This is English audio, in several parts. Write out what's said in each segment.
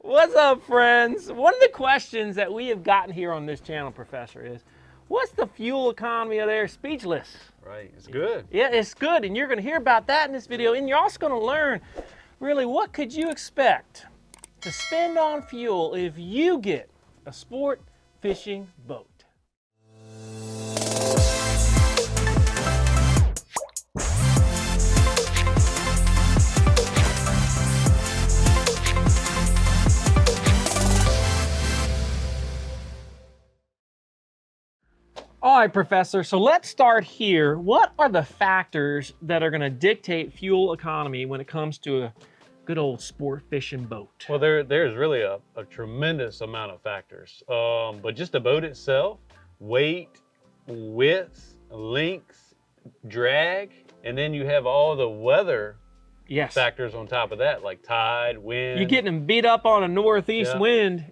What's up, friends? One of the questions that we have gotten here on this channel, Professor, is what's the fuel economy of their Speechless? Right, it's good. Yeah, it's good, and you're going to hear about that in this video, and you're also going to learn really what could you expect to spend on fuel if you get a sport fishing boat. All right, Professor, so let's start here. What are the factors that are going to dictate fuel economy when it comes to a good old sport fishing boat? Well, there's really a tremendous amount of factors. But just the boat itself, weight, width, length, drag, and then you have all the weather factors on top of that, like tide, wind. You're getting them beat up on a northeast wind,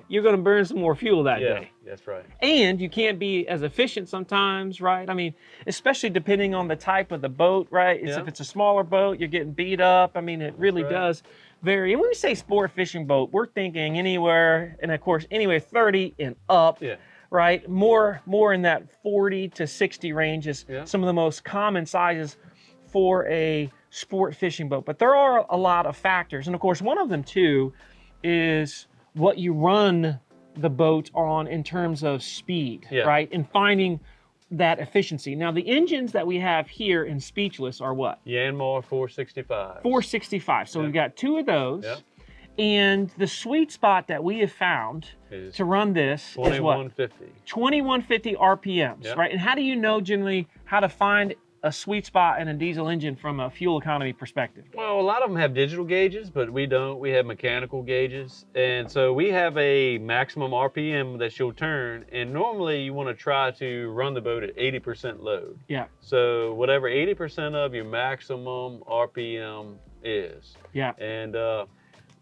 you're going to burn some more fuel that day. That's right. And you can't be as efficient sometimes, right? I mean, especially depending on the type of the boat, right? If it's a smaller boat, you're getting beat up. I mean, it really does vary. And when we say sport fishing boat, we're thinking anywhere, and of course, anywhere 30 and up. Right? More in that 40 to 60 range is some of the most common sizes for a sport fishing boat. But there are a lot of factors. And of course, one of them too is what you run the boat on in terms of speed, right? And finding that efficiency. Now, the engines that we have here in Speechless are what? Yanmar 465. 465. So we've got two of those. And the sweet spot that we have found to run this is what? 2150. 2150 RPMs, right? And how do you know generally how to find a sweet spot in a diesel engine from a fuel economy perspective? Well, a lot of them have digital gauges, but we don't. We have mechanical gauges. And so we have a maximum RPM that you'll turn. And normally you want to try to run the boat at 80% load. So whatever 80% of your maximum RPM is. And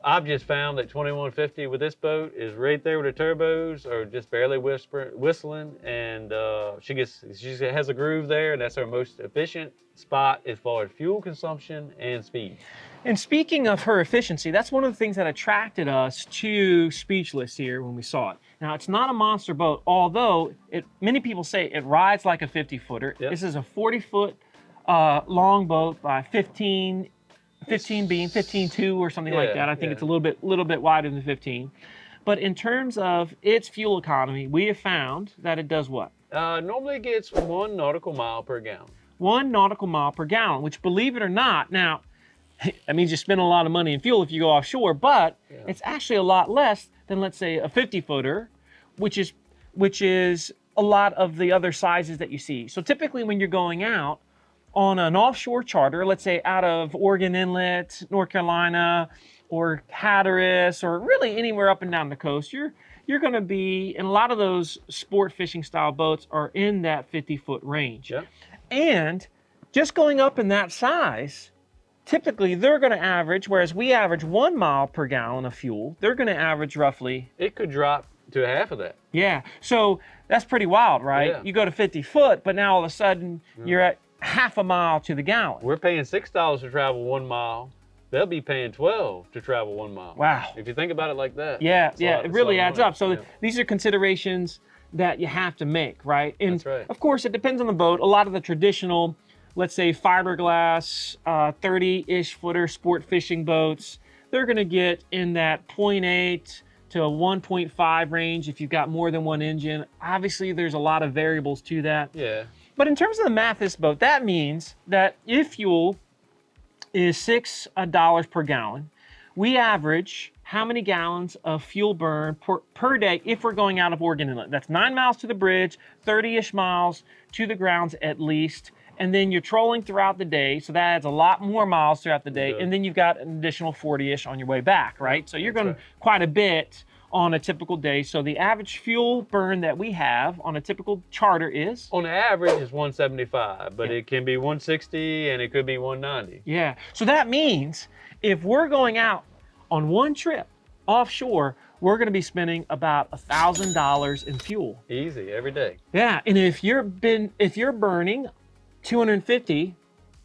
I've just found that 2150 with this boat is right there with the turbos are just barely whistling, and she has a groove there, and that's her most efficient spot as far as fuel consumption and speed. And speaking of her efficiency, that's one of the things that attracted us to Speechless here when we saw it. Now, it's not a monster boat, although many people say it rides like a 50-footer. This is a 40-foot long boat by 15 beam, 15.2 or something like that. I think it's a little bit wider than 15. But in terms of its fuel economy, we have found that it does what? Normally it gets 1 nautical mile per gallon. 1 nautical mile per gallon, which, believe it or not, now, that means you spend a lot of money in fuel if you go offshore, but it's actually a lot less than, let's say, a 50-footer, which is a lot of the other sizes that you see. So typically when you're going out on an offshore charter, let's say out of Oregon Inlet, North Carolina, or Hatteras, or really anywhere up and down the coast, you're going to be, and a lot of those sport fishing style boats are in that 50-foot range. And just going up in that size, typically they're going to average, whereas we average 1 mile per gallon of fuel, they're going to average roughly... It could drop to half of that. So that's pretty wild, right? You go to 50 foot, but now all of a sudden you're at half a mile to the gallon. We're paying $6 to travel 1 mile. They'll be paying $12 to travel 1 mile. Wow. If you think about it like that. It really adds up. So these are considerations that you have to make, right? And of course, it depends on the boat. A lot of the traditional, let's say fiberglass, 30-ish footer sport fishing boats, they're going to get in that 0.8 to 1.5 range if you've got more than one engine. Obviously, there's a lot of variables to that. But in terms of the math of this boat, that means that if fuel is $6 per gallon, we average how many gallons of fuel burn per day if we're going out of Oregon Inlet. That's 9 miles to the bridge, 30-ish miles to the grounds at least, and then you're trolling throughout the day, so that adds a lot more miles throughout the day, and then you've got an additional 40-ish on your way back, right? So you're going quite a bit on a typical day. So the average fuel burn that we have on a typical charter is? On average, it's 175, but it can be 160 and it could be 190. So that means if we're going out on one trip offshore, we're going to be spending about $1,000 in fuel. Easy, every day. And if you're burning 250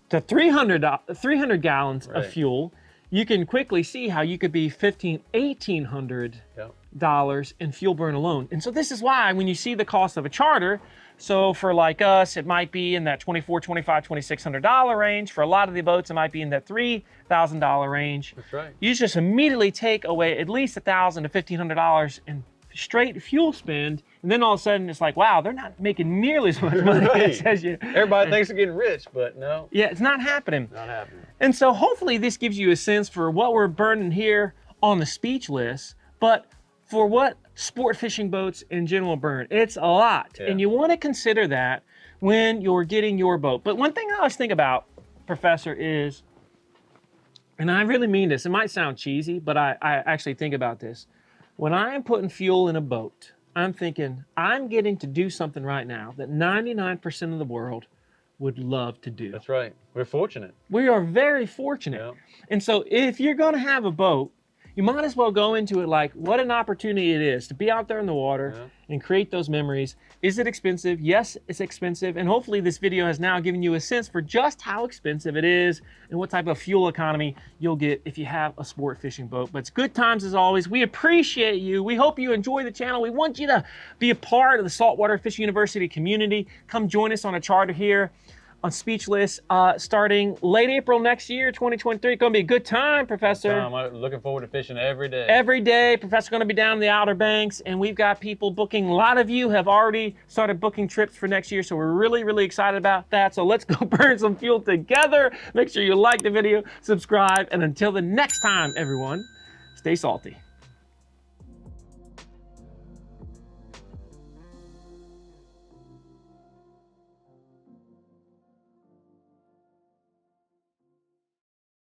to 300 gallons of fuel, you can quickly see how you could be $1,800 in fuel burn alone. And so this is why when you see the cost of a charter, so for like us, it might be in that $2,400, $2,500, $2,600 range. For a lot of the boats, it might be in that $3,000 range. That's right. You just immediately take away at least $1,000 to $1,500 in straight fuel spend, and then all of a sudden it's like, wow, they're not making nearly as much money as you. Everybody thinks they're getting rich, but no. Yeah, it's not happening. Not happening. And so hopefully this gives you a sense for what we're burning here on the speech list, but for what sport fishing boats in general burn. It's a lot. Yeah. And you want to consider that when you're getting your boat. But one thing I always think about, Professor, is, and I really mean this, it might sound cheesy, but I actually think about this. When I am putting fuel in a boat, I'm thinking, I'm getting to do something right now that 99% of the world would love to do. That's right. We're fortunate. We are very fortunate. Yeah. And so if you're going to have a boat, you might as well go into it like, what an opportunity it is to be out there in the water and create those memories. Is it expensive? Yes, it's expensive. And hopefully this video has now given you a sense for just how expensive it is and what type of fuel economy you'll get if you have a sport fishing boat. But it's good times as always. We appreciate you. We hope you enjoy the channel. We want you to be a part of the Saltwater Fishing University community. Come join us on a charter here on Speechless, starting late April next year, 2023. It's gonna be a good time, Professor. I'm looking forward to fishing every day. Every day, Professor's gonna be down in the Outer Banks, and we've got people booking. A lot of you have already started booking trips for next year, so we're really, really excited about that. So let's go burn some fuel together. Make sure you like the video, subscribe, and until the next time, everyone, stay salty.